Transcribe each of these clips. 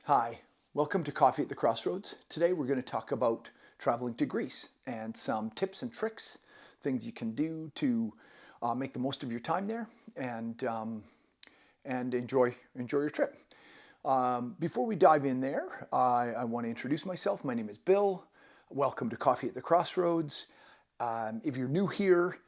Hi, welcome to Coffee at the Crossroads. Today we're going to talk about traveling to Greece and some tips and tricks, things you can do to make the most of your time there and enjoy your trip. Before we dive in there, I want to introduce myself. My name is Bill. Welcome to Coffee at the Crossroads. If you're new here,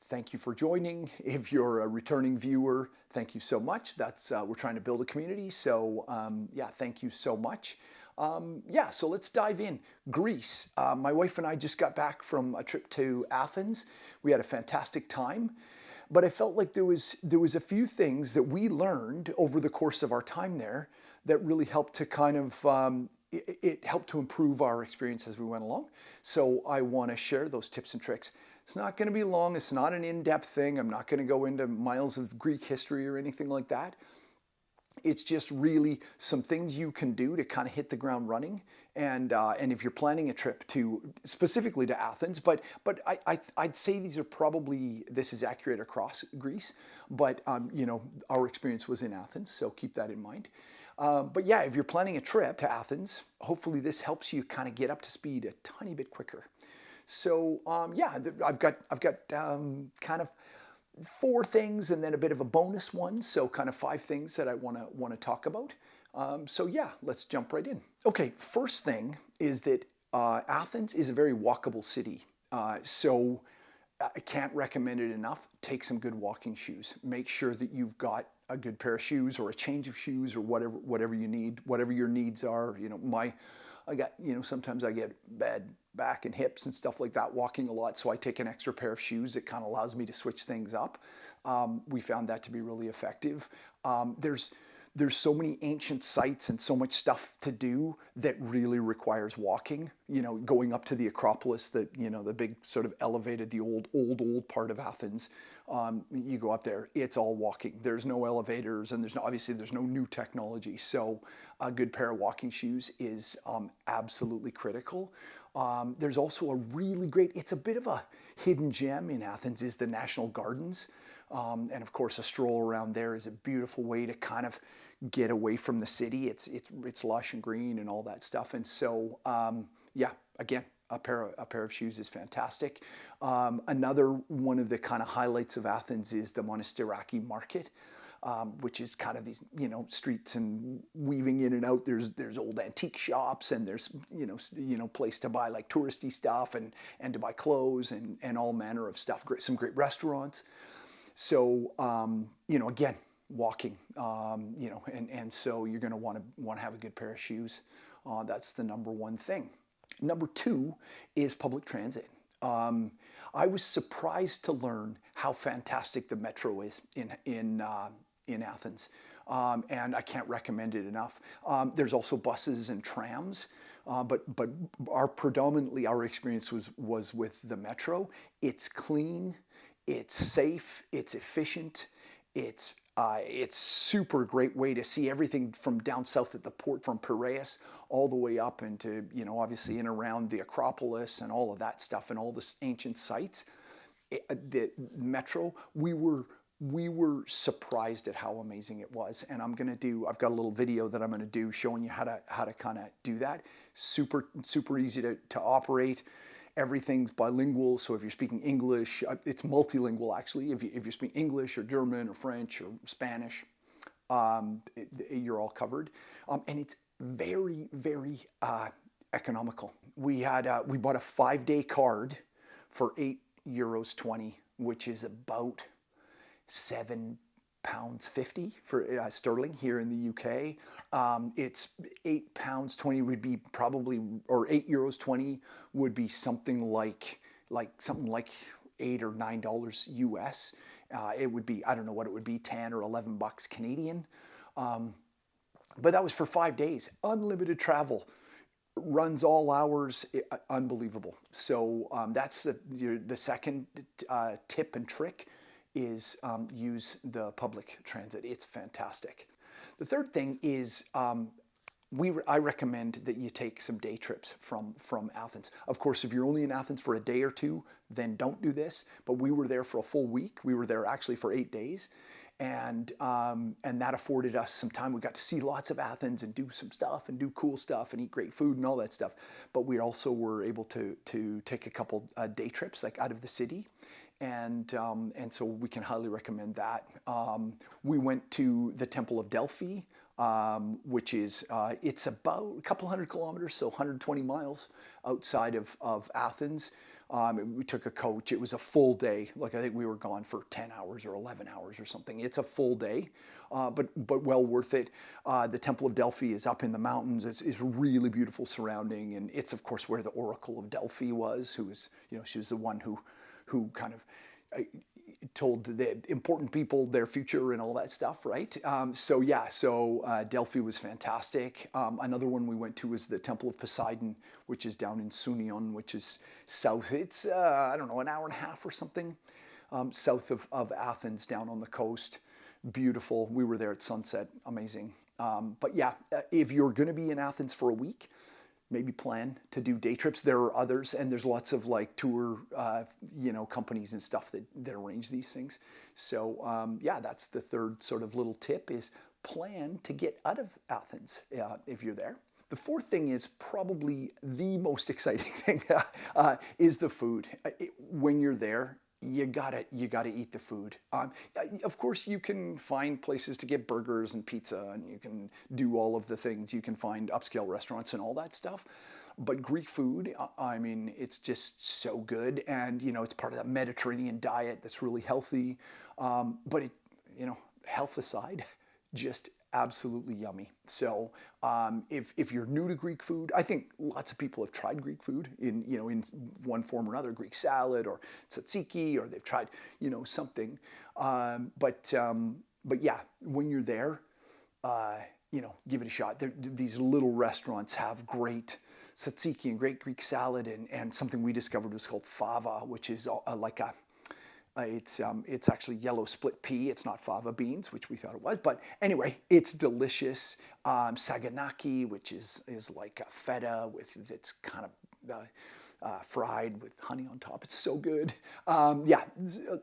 thank you for joining. If you're a returning viewer, thank you so much. We're trying to build a community, so yeah, thank you so much. So let's dive in. Greece. My wife and I just got back from a trip to Athens. We had a fantastic time, but I felt like there was a few things that we learned over the course of our time there that really helped to kind of it helped to improve our experience as we went along. So I want to share those tips and tricks. It's not going to be long. It's not an in-depth thing. I'm not going to go into miles of Greek history or anything like that. It's just really some things you can do to kind of hit the ground running. And if you're planning a trip specifically to Athens, but I'd say this is accurate across Greece. But our experience was in Athens, so keep that in mind. But yeah, if you're planning a trip to Athens, hopefully this helps you kind of get up to speed a tiny bit quicker. So I've got kind of 4 things and then a bit of a bonus one. So kind of 5 things that I want to talk about. So yeah, let's jump right in. Okay, first thing is that Athens is a very walkable city. So I can't recommend it enough. Take some good walking shoes. Make sure that you've got a good pair of shoes or a change of shoes or whatever you need, whatever your needs are. Sometimes I get bad back and hips and stuff like that walking a lot, so I take an extra pair of shoes that kind of allows me to switch things up. We found that to be really effective. There's so many ancient sites and so much stuff to do that really requires walking. Going up to the Acropolis, the big sort of elevated, the old part of Athens. You go up there, it's all walking. There's no elevators, and there's no new technology. So a good pair of walking shoes is absolutely critical. There's also a really great, it's a bit of a hidden gem in Athens, is the National Gardens. And of course, a stroll around there is a beautiful way to kind of get away from the city. It's lush and green and all that stuff. And so, again, a pair of shoes is fantastic. Another one of the kind of highlights of Athens is the Monastiraki Market, which is kind of these streets and weaving in and out. There's old antique shops, and there's place to buy like touristy stuff and to buy clothes and all manner of stuff. Some great restaurants. So again, walking, and so you're going to want to have a good pair of shoes. That's the number one thing. Number 2 is public transit. I was surprised to learn how fantastic the metro is in Athens, and I can't recommend it enough. There's also buses and trams, but predominantly our experience was with the metro. It's clean, it's safe, it's efficient, it's super great way to see everything from down south at the port, from Piraeus all the way up into, obviously in around the Acropolis and all of that stuff and all this ancient sites. The metro, we were surprised at how amazing it was. And I've got a little video that I'm going to do showing you how to kind of do that. Super easy to operate. Everything's bilingual, so if you're speaking English, it's multilingual actually. If you're speaking English or German or French or Spanish, you're all covered. And it's very, very economical. We bought a 5-day card for €8.20, which is about £7.50 for sterling here in the UK. It's £8.20 would be probably, or €8.20 would be something like $8 or $9 US. It would be, I don't know what it would be, 10 or 11 bucks Canadian. But that was for 5 days, unlimited travel, runs all hours, unbelievable. So that's the second tip and trick is use the public transit. It's fantastic. The third thing is I recommend that you take some day trips from Athens. Of course, if you're only in Athens for a day or two, then don't do this. But we were there for a full week. We were there actually for 8 days. and that afforded us some time. We got to see lots of Athens and do some stuff and do cool stuff and eat great food and all that stuff. But we also were able to take a couple day trips like out of the city. And so we can highly recommend that. We went to the Temple of Delphi, which is, it's about a couple hundred kilometers, so 120 miles outside of Athens. We took a coach. It was a full day. Like I think we were gone for 10 hours or 11 hours or something. It's a full day, but well worth it. The Temple of Delphi is up in the mountains. It's really beautiful surrounding, and it's of course where the Oracle of Delphi was, who was, she was the one who kind of told the important people their future and all that stuff, right? So Delphi was fantastic. Another one we went to was the Temple of Poseidon, which is down in Sunion, which is south. It's, I don't know, an hour and a half or something south of Athens, down on the coast. Beautiful. We were there at sunset. Amazing. But yeah, if you're going to be in Athens for a week, maybe plan to do day trips. There are others, and there's lots of like tour, companies and stuff that arrange these things. So yeah, that's the third sort of little tip, is plan to get out of Athens if you're there. The fourth thing is probably the most exciting thing, is the food. When you're there, you gotta eat the food. Of course, you can find places to get burgers and pizza, and you can do all of the things. You can find upscale restaurants and all that stuff. But Greek food, I mean, it's just so good, and it's part of that Mediterranean diet that's really healthy. But health aside, just absolutely yummy. So if you're new to Greek food, I think lots of people have tried Greek food in one form or another, Greek salad or tzatziki, or they've tried something. But yeah, when you're there, give it a shot. These little restaurants have great tzatziki and great Greek salad, and something we discovered was called fava, which is like a it's actually yellow split pea. It's not fava beans, which we thought it was. But anyway, it's delicious. Saganaki, which is like a feta it's kind of fried with honey on top. It's so good. Yeah,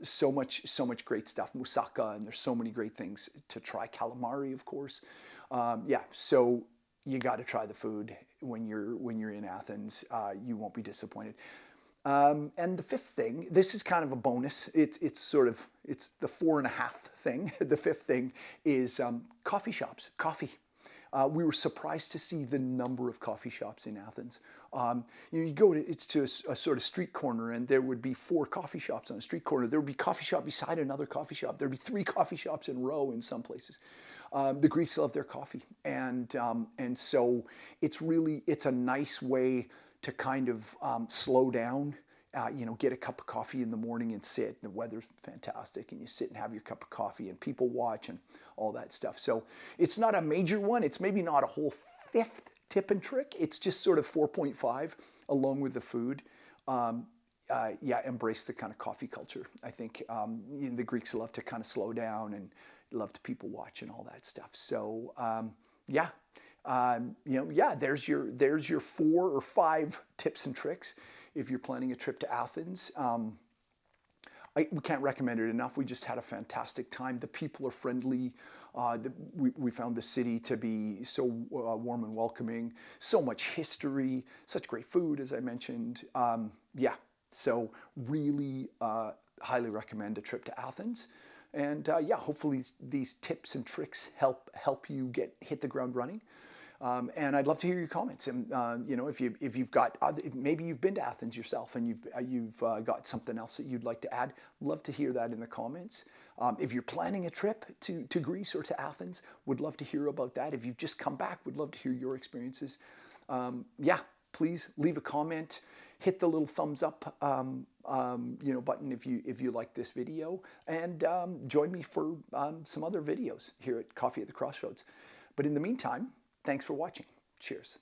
so much great stuff. Moussaka, and there's so many great things to try. Calamari, of course. Yeah, so you got to try the food when you're in Athens. You won't be disappointed. And the fifth thing, this is kind of a bonus. It's the 4.5 thing. The fifth thing is coffee shops. Coffee. We were surprised to see the number of coffee shops in Athens. You go to a sort of street corner, and there would be 4 coffee shops on a street corner. There would be a coffee shop beside another coffee shop. There'd be 3 coffee shops in a row in some places. The Greeks love their coffee, and so it's a nice way to kind of slow down, get a cup of coffee in the morning and sit. The weather's fantastic, and you sit and have your cup of coffee, and people watch and all that stuff. So it's not a major one. It's maybe not a whole 5th tip and trick. It's just sort of 4.5 along with the food. Embrace the kind of coffee culture. I think the Greeks love to kind of slow down and love to people watch and all that stuff. So there's your 4 or 5 tips and tricks if you're planning a trip to Athens. We can't recommend it enough. We just had a fantastic time. The people are friendly. We found the city to be so warm and welcoming. So much history, such great food, as I mentioned. So really highly recommend a trip to Athens. And hopefully these tips and tricks help you hit the ground running. And I'd love to hear your comments. And if you've got maybe you've been to Athens yourself and you've got something else that you'd like to add, love to hear that in the comments. If you're planning a trip to Greece or to Athens, would love to hear about that. If you've just come back, would love to hear your experiences. Please leave a comment. Hit the little thumbs up button if you like this video, and join me for some other videos here at Coffee at the Crossroads. But in the meantime, thanks for watching. Cheers.